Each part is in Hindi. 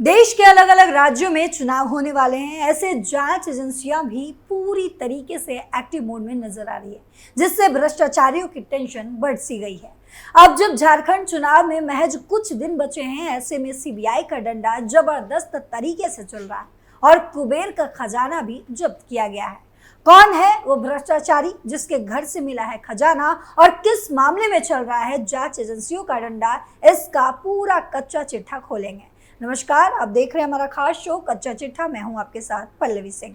देश के अलग अलग राज्यों में चुनाव होने वाले हैं। ऐसे जांच एजेंसियां भी पूरी तरीके से एक्टिव मोड में नजर आ रही है, जिससे भ्रष्टाचारियों की टेंशन बढ़ सी गई है। अब जब झारखंड चुनाव में महज कुछ दिन बचे हैं, ऐसे में सीबीआई का डंडा जबरदस्त तरीके से चल रहा है और कुबेर का खजाना भी जब्त किया गया है। कौन है वो भ्रष्टाचारी जिसके घर से मिला है खजाना और किस मामले में चल रहा है जांच एजेंसियों का डंडा, इसका पूरा कच्चा चिट्ठा खोलेंगे। नमस्कार, आप देख रहे हैं हमारा खास शो कच्चा चिट्ठा। मैं हूं आपके साथ पल्लवी सिंह।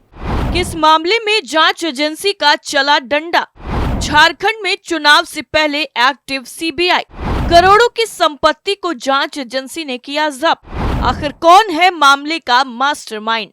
किस मामले में जांच एजेंसी का चला डंडा? झारखंड में चुनाव से पहले एक्टिव सीबीआई, करोड़ों की संपत्ति को जांच एजेंसी ने किया जब्त। आखिर कौन है मामले का मास्टरमाइंड?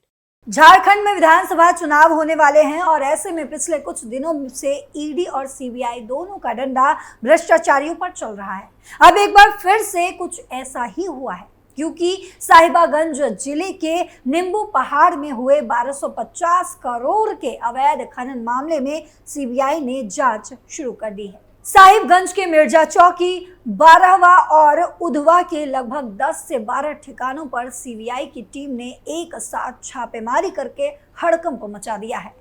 झारखंड में विधानसभा चुनाव होने वाले हैं और ऐसे में पिछले कुछ दिनों से ईडी और सीबीआई दोनों का डंडा भ्रष्टाचारियों पर चल रहा है। अब एक बार फिर से कुछ ऐसा ही हुआ है, क्योंकि साहिबगंज जिले के नींबू पहाड़ में हुए 1250 करोड़ के अवैध खनन मामले में सीबीआई ने जांच शुरू कर दी है। साहिबगंज के मिर्जा चौकी, बारहवा और उधवा के लगभग 10 से 12 ठिकानों पर सीबीआई की टीम ने एक साथ छापेमारी करके हड़कंप मचा दिया है।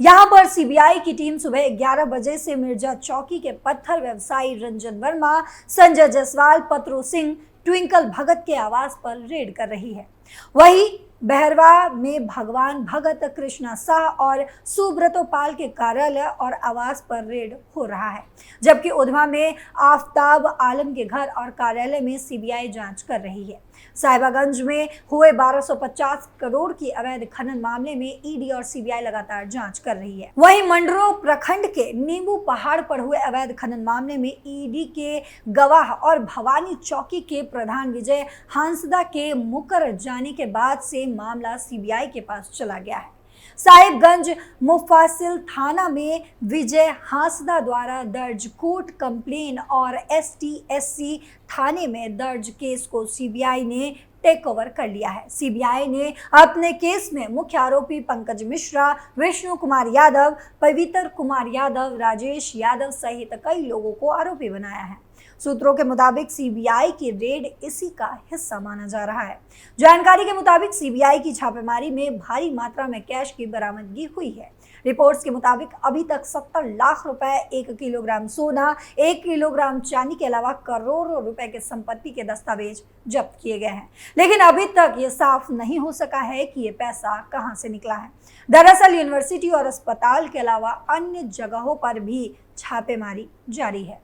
यहाँ पर सीबीआई की टीम सुबह 11 बजे से मिर्जा चौकी के पत्थर व्यवसायी रंजन वर्मा, संजय जायसवाल, पत्रो सिंह, ट्विंकल भगत के आवास पर रेड कर रही है। वहीं बहरवा में भगवान भगत, कृष्णा शाह और सुब्रतो पाल के कार्यालय और आवास पर रेड हो रहा है, जबकि उधवा में आफताब आलम के घर और कार्यालय में सीबीआई जांच कर रही है। साहिबगंज में हुए 1250 करोड़ की अवैध खनन मामले में ईडी और सीबीआई लगातार जांच कर रही है। वहीं मंडरो प्रखंड के नींबू पहाड़ पर हुए अवैध खनन मामले में ईडी के गवाह और भवानी चौकी के प्रधान विजय हांसदा के मुकर जाने के बाद से मामला सीबीआई के पास चला गया है। साहिबगंज मुफासिल थाना में विजय हांसदा द्वारा दर्ज कोर्ट कंप्लेन और एसटीएससी थाने में दर्ज केस को सीबीआई ने टेक ओवर कर लिया है। सीबीआई ने अपने केस में मुख्य आरोपी पंकज मिश्रा, विष्णु कुमार यादव, पवित्र कुमार यादव, राजेश यादव सहित कई लोगों को आरोपी बनाया है। सूत्रों के मुताबिक सीबीआई की रेड इसी का हिस्सा माना जा रहा है। जानकारी के मुताबिक सीबीआई की छापेमारी में भारी मात्रा में कैश की बरामदगी हुई है। रिपोर्ट्स के मुताबिक अभी तक 70 लाख रुपए, 1 किलोग्राम सोना, 1 किलोग्राम चांदी के अलावा करोड़ों रुपए के संपत्ति के दस्तावेज जब्त किए गए हैं। लेकिन अभी तक ये साफ नहीं हो सका है कि ये पैसा कहां से निकला है। दरअसल यूनिवर्सिटी और अस्पताल के अलावा अन्य जगहों पर भी छापेमारी जारी है।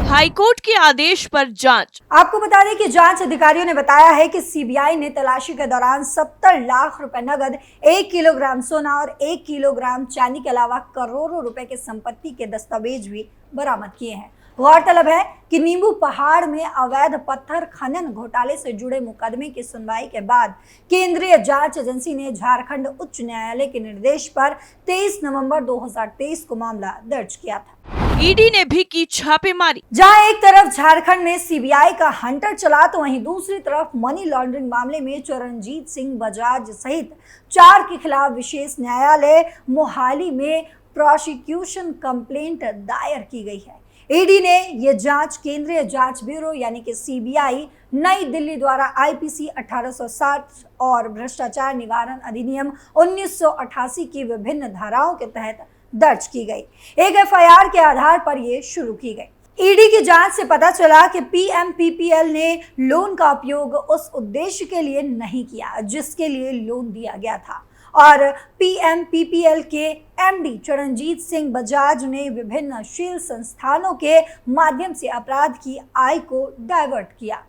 हाईकोर्ट के आदेश पर जांच। आपको बता दें कि जांच अधिकारियों ने बताया है कि सीबीआई ने तलाशी के दौरान 70 लाख रुपए नगद, 1 किलोग्राम सोना और 1 किलोग्राम चांदी के अलावा करोड़ों रुपए के संपत्ति के दस्तावेज भी बरामद किए हैं। गौरतलब है कि नींबू पहाड़ में अवैध पत्थर खनन घोटाले से जुड़े मुकदमे की सुनवाई के बाद केंद्रीय जांच एजेंसी ने झारखंड उच्च न्यायालय के निर्देश पर 23 नवंबर 2023 को मामला दर्ज किया था। ईडी ने भी की छापेमारी। जहां एक तरफ झारखंड में सीबीआई का हंटर चला, तो वहीं दूसरी तरफ मनी लॉन्ड्रिंग मामले में चरणजीत सिंह बजाज सहित 4 के खिलाफ विशेष न्यायालय मोहाली में प्रोसिक्यूशन कंप्लेंट दायर की गई है। ईडी ने यह जांच केंद्रीय जांच ब्यूरो यानी कि सीबीआई, नई दिल्ली द्वारा आईपीसी 1860 और भ्रष्टाचार निवारण अधिनियम 1988 की विभिन्न धाराओं के तहत दर्ज की गई। एक एफआईआर के आधार पर यह शुरू की गई। ईडी की जांच से पता चला कि पीएमपीपीएल ने लोन का उपयोग उस उद्देश्य के लिए नहीं किया जिसके लिए लोन दिया गया था, और पीएमपीपीएल के एमडी चरणजीत सिंह बजाज ने विभिन्न शील संस्थानों के माध्यम से अपराध की आय को डाइवर्ट किया।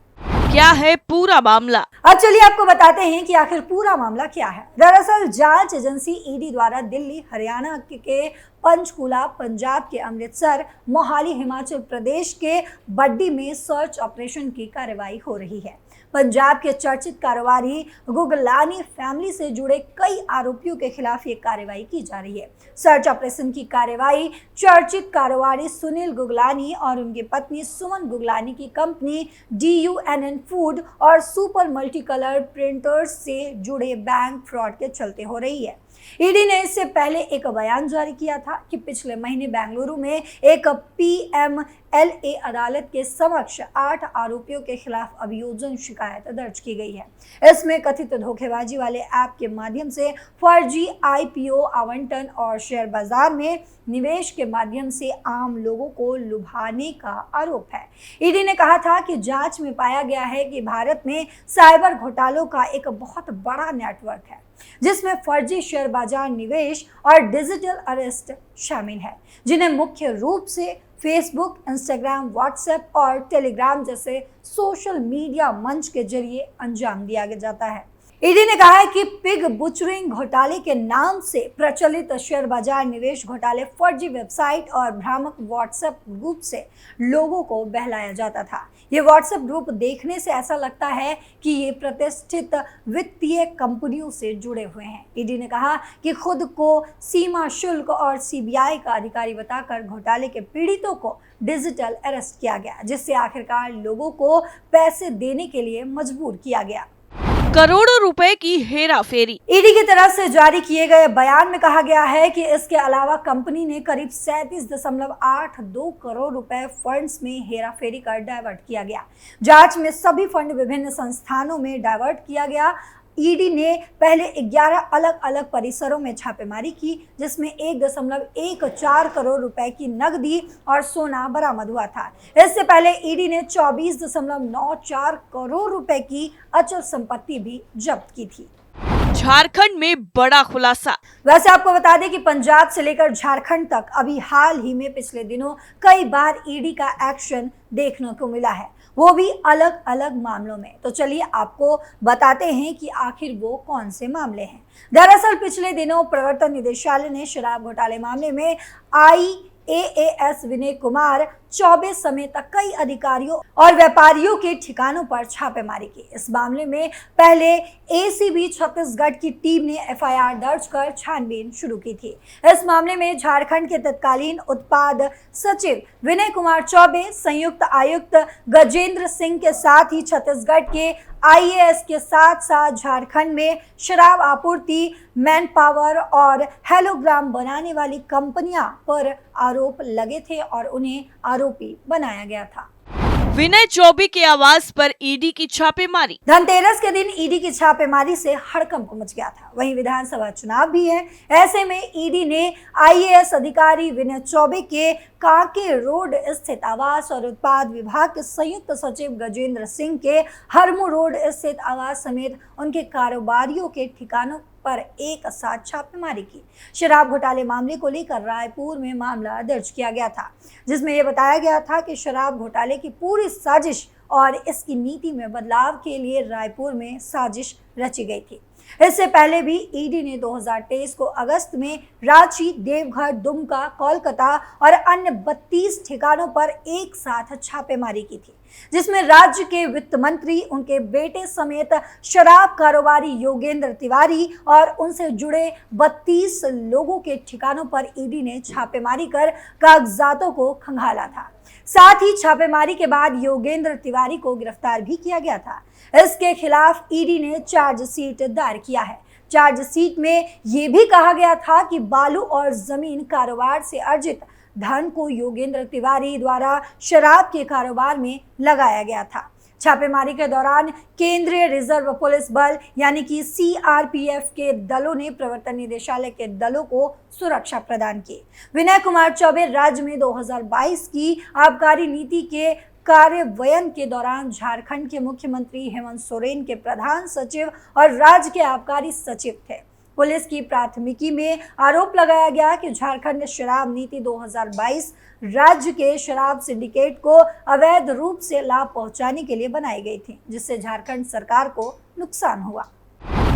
क्या है पूरा मामला? अब चलिए आपको बताते हैं कि आखिर पूरा मामला क्या है। दरअसल जांच एजेंसी ईडी द्वारा दिल्ली, हरियाणा के पंचकुला, पंजाब के अमृतसर, मोहाली, हिमाचल प्रदेश के बड्डी में सर्च ऑपरेशन की कार्रवाई हो रही है। पंजाब के चर्चित कारोबारी गुगलानी फैमिली से जुड़े कई आरोपियों के खिलाफ ये कार्रवाई की जा रही है। सर्च ऑपरेशन की कार्रवाई चर्चित कारोबारी सुनील गुगलानी और उनकी पत्नी सुमन गुगलानी की कंपनी DUNN फूड और सुपर मल्टी कलर प्रिंटर्स से जुड़े बैंक फ्रॉड के चलते हो रही है। ईडी ने इससे पहले एक बयान जारी किया था कि पिछले महीने बेंगलुरु में एक PMLA अदालत के समक्ष 8 आरोपियों के खिलाफ अभियोजन शिकायत दर्ज की गई है। इसमें कथित धोखेबाजी वाले ऐप के माध्यम से फर्जी IPO आवंटन और शेयर बाजार में निवेश के माध्यम से आम लोगों को लुभाने का आरोप है। ईडी ने कहा था कि जांच में पाया गया है कि भारत में साइबर घोटालों का एक बहुत बड़ा नेटवर्क है, जिसमें फर्जी शेयर बाजार निवेश और डिजिटल अरेस्ट शामिल है, जिन्हें मुख्य रूप से फेसबुक, इंस्टाग्राम, व्हाट्सएप और टेलीग्राम जैसे सोशल मीडिया मंच के जरिए अंजाम दिया जाता है। ईडी ने कहा है कि पिग बुचरिंग घोटाले के नाम से प्रचलित शेयर बाजार निवेश घोटाले फर्जी वेबसाइट और भ्रामक व्हाट्सएप ग्रुप से लोगों को बहलाया जाता था। ये व्हाट्सएप ग्रुप देखने से ऐसा लगता है कि ये प्रतिष्ठित वित्तीय कंपनियों से जुड़े हुए हैं। ईडी ने कहा कि खुद को सीमा शुल्क और CBI का अधिकारी बताकर घोटाले के पीड़ितों को डिजिटल अरेस्ट किया गया, जिससे आखिरकार लोगों को पैसे देने के लिए मजबूर किया गया। करोड़ों रुपए की हेरा फेरी। ईडी की तरफ से जारी किए गए बयान में कहा गया है कि इसके अलावा कंपनी ने करीब 37.82 करोड़ रुपए फंड्स में हेरा फेरी कर डाइवर्ट किया गया। जांच में सभी फंड विभिन्न संस्थानों में डाइवर्ट किया गया। ईडी ने पहले 11 अलग अलग परिसरों में छापेमारी की, जिसमें 1.14 करोड़ रुपए की नकदी और सोना बरामद हुआ था। इससे पहले ईडी ने 24.94 करोड़ रुपए की अचल संपत्ति भी जब्त की थी। झारखंड में बड़ा खुलासा। वैसे आपको बता दें कि पंजाब से लेकर झारखंड तक अभी हाल ही में पिछले दिनों कई बार ईडी का एक्शन देखने को मिला है, वो भी अलग अलग मामलों में। तो चलिए आपको बताते हैं कि आखिर वो कौन से मामले हैं। दरअसल पिछले दिनों प्रवर्तन निदेशालय ने शराब घोटाले मामले में IAS विनय कुमार चौबे समेत कई अधिकारियों और व्यापारियों के ठिकानों पर छापेमारी की। इस मामले में पहले ACB छत्तीसगढ़ की टीम ने FIR दर्ज कर छानबीन शुरू की थी। इस मामले में झारखंड के तत्कालीन उत्पाद सचिव विनय कुमार चौबे, संयुक्त आयुक्त गजेंद्र सिंह के साथ ही छत्तीसगढ़ के IAS के साथ साथ झारखंड में शराब आपूर्ति, मैन पावर और हेलोग्राम बनाने वाली कंपनियां पर आरोप लगे थे और उन्हें आरोपी बनाया गया था। विनय चौबे के आवास पर ईडी की छापेमारी। धनतेरस के दिन ईडी की छापेमारी से हड़कंप मच गया था। वहीं विधानसभा चुनाव भी है। ऐसे में ईडी ने IAS अधिकारी विनय चौबे के कांके रोड स्थित आवास और उत्पाद विभाग के संयुक्त सचिव गजेंद्र सिंह के हरमू रोड स्थित आवास समेत उनके कारोबारियों के ठिकानों पर एक साथ छापेमारी की। शराब घोटाले मामले को लेकर रायपुर में मामला दर्ज किया गया था, जिसमें यह बताया गया था कि शराब घोटाले की पूरी साजिश और इसकी नीति में बदलाव के लिए रायपुर में साजिश रची गई थी। इससे पहले भी ईडी ने 2023 को अगस्त में रांची, देवघर, दुमका, कोलकाता और अन्य 32 ठिकानों पर एक साथ छापेमारी की थी, जिसमें राज्य के वित्त मंत्री, उनके बेटे समेत शराब कारोबारी योगेंद्र तिवारी और उनसे जुड़े 32 लोगों के ठिकानों पर ईडी ने छापेमारी कर कागजातों को खंगाला था। साथ ही छापेमारी के बाद योगेंद्र तिवारी को गिरफ्तार भी किया गया था। इसके खिलाफ ईडी ने चार्जशीट दायर किया है। चार्जशीट में यह भी कहा गया था कि बालू और जमीन कारोबार से अर्जित धन को योगेंद्र तिवारी द्वारा शराब के कारोबार में लगाया गया था। छापेमारी के दौरान केंद्रीय रिजर्व पुलिस बल यानी कि CRPF के दलों ने प्रवर्तन निदेशालय के दलों को सुरक्षा प्रदान की। विनय कुमार चौबे राज्य में 2022 की आबकारी नीति के कार्यान्वयन के दौरान झारखंड के मुख्यमंत्री हेमंत सोरेन के प्रधान सचिव और राज्य के आबकारी सचिव थे। पुलिस की प्राथमिकी में आरोप लगाया गया कि झारखंड शराब नीति 2022 राज्य के शराब सिंडिकेट को अवैध रूप से लाभ पहुंचाने के लिए बनाई गई थी, जिससे झारखंड सरकार को नुकसान हुआ।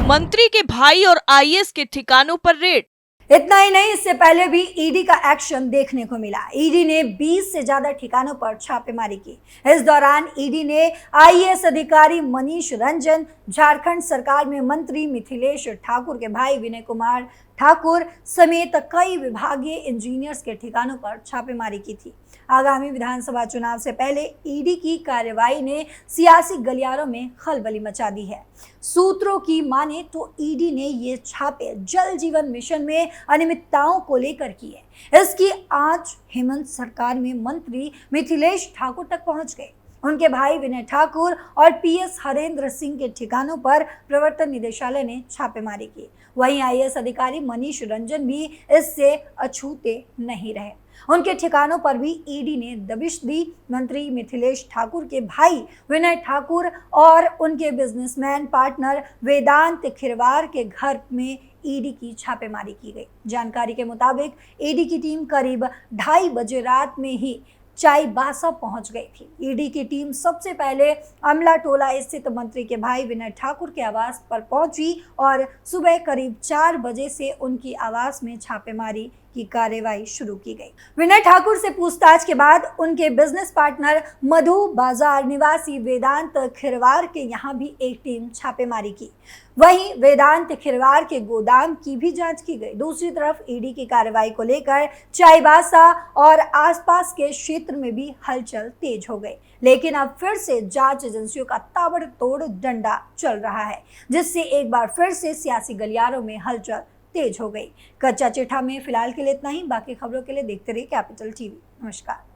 मंत्री के भाई और IAS के ठिकानों पर रेड। इतना ही नहीं, इससे पहले भी ईडी का एक्शन देखने को मिला। ईडी ने 20 से ज्यादा ठिकानों पर छापेमारी की। इस दौरान ईडी ने IAS अधिकारी मनीष रंजन, झारखंड सरकार में मंत्री मिथिलेश ठाकुर के भाई विनय कुमार ठाकुर समेत कई विभागीय इंजीनियर्स के ठिकानों पर छापेमारी की थी। आगामी विधानसभा चुनाव से पहले ईडी की कार्रवाई ने सियासी गलियारों में खलबली मचा दी है। सूत्रों की माने तो ईडी ने ये छापे जल जीवन मिशन में अनियमितताओं को लेकर किए। इसकी आंच हेमंत सरकार में मंत्री मिथिलेश ठाकुर तक पहुंच गई। उनके भाई विनय ठाकुर और पीएस हरेंद्र सिंह के ठिकानों पर प्रवर्तन निदेशालय ने छापेमारी की। वहीं आईएएस अधिकारी मनीष रंजन भी इससे अछूते नहीं रहे। उनके ठिकानों पर भी ईडी ने दबिश दी। मंत्री मिथिलेश ठाकुर के भाई विनय ठाकुर और उनके बिजनेसमैन पार्टनर वेदांत खिरवार के घर में ईडी की छापेमारी की गई। जानकारी के मुताबिक ईडी की टीम करीब 2:30 बजे रात में ही चाईबासा पहुंच गई थी। ईडी की टीम सबसे पहले अमला टोला स्थित मंत्री के भाई विनय ठाकुर के आवास पर पहुंची और सुबह करीब 4 बजे से उनकी आवास में छापेमारी की कार्रवाई शुरू की गई। विनय ठाकुर से पूछताछ के बाद उनके बिजनेस पार्टनर मधु बाजार निवासी वेदांत खिरवार के यहाँ भी एक टीम छापेमारी की। वहीं वेदांत खिरवार के गोदाम की भी जांच की गई। दूसरी तरफ ईडी की कार्रवाई को लेकर चाईबासा और आसपास के क्षेत्र में भी हलचल तेज हो गई। लेकिन अब फिर से जांच एजेंसियों का ताबड़तोड़ डंडा चल रहा है, जिससे एक बार फिर से सियासी गलियारों में हलचल तेज हो गई। कच्चा चिट्ठा में फिलहाल के लिए इतना ही। बाकी खबरों के लिए देखते रहिए कैपिटल टीवी। नमस्कार।